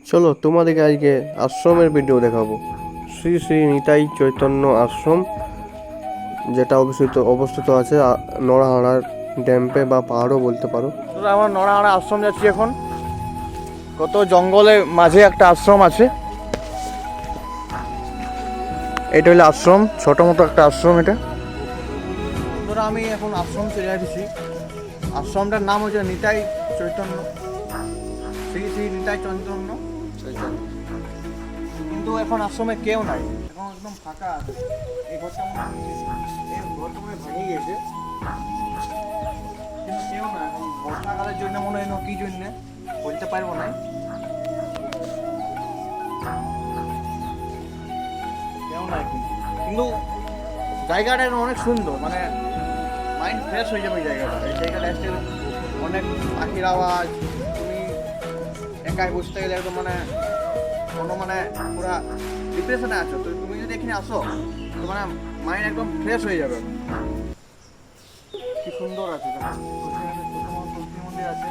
চলো তোমাদেরকে আজকে আশ্রমের ভিডিও দেখাবো। শ্রী শ্রী নিতাই চৈতন্য আশ্রম, যেটা অবস্থিত আছে নড়াহাড়ার ড্যাম্পে বা পাহাড়ও বলতে পারো। আমরা নড়াহাড়া আশ্রম যাচ্ছি এখন। কত জঙ্গলের মাঝে একটা আশ্রম আছে। এটা হলো আশ্রম, ছোট মতো একটা আশ্রম এটা। বন্ধুরা, আমি এখন আশ্রম চলে আসছি। আশ্রমটার নাম হচ্ছে নিতাই চৈতন্য, শ্রী শ্রী নিতাই চৈতন্য। কিন্তু এখন আশ্রমে কেউ নাই, এখন একদম ফাঁকা আছে। এই ঘরটা মনে ভেঙে গেছে, কিন্তু কেউ না। এখন বর্ষাকালের জন্য মনে হয় কি জন্য বলতে পারবো না। কেউ নাই, কিন্তু জায়গাটা অনেক সুন্দর, মানে মাইন্ড ফ্রেশ হয়ে যাবে। এই জায়গাটা এসে অনেক পাখির আওয়াজ, তুমি একাই বসতে গেলে একদম মানে পুরা ডিপ্রেশনে আছো, তো তুমি যদি এখানে আসো তো মাইন্ড একদম ফ্রেশ হয়ে যাবে। কি সুন্দর আছে, তুলসী মন্দির আছে।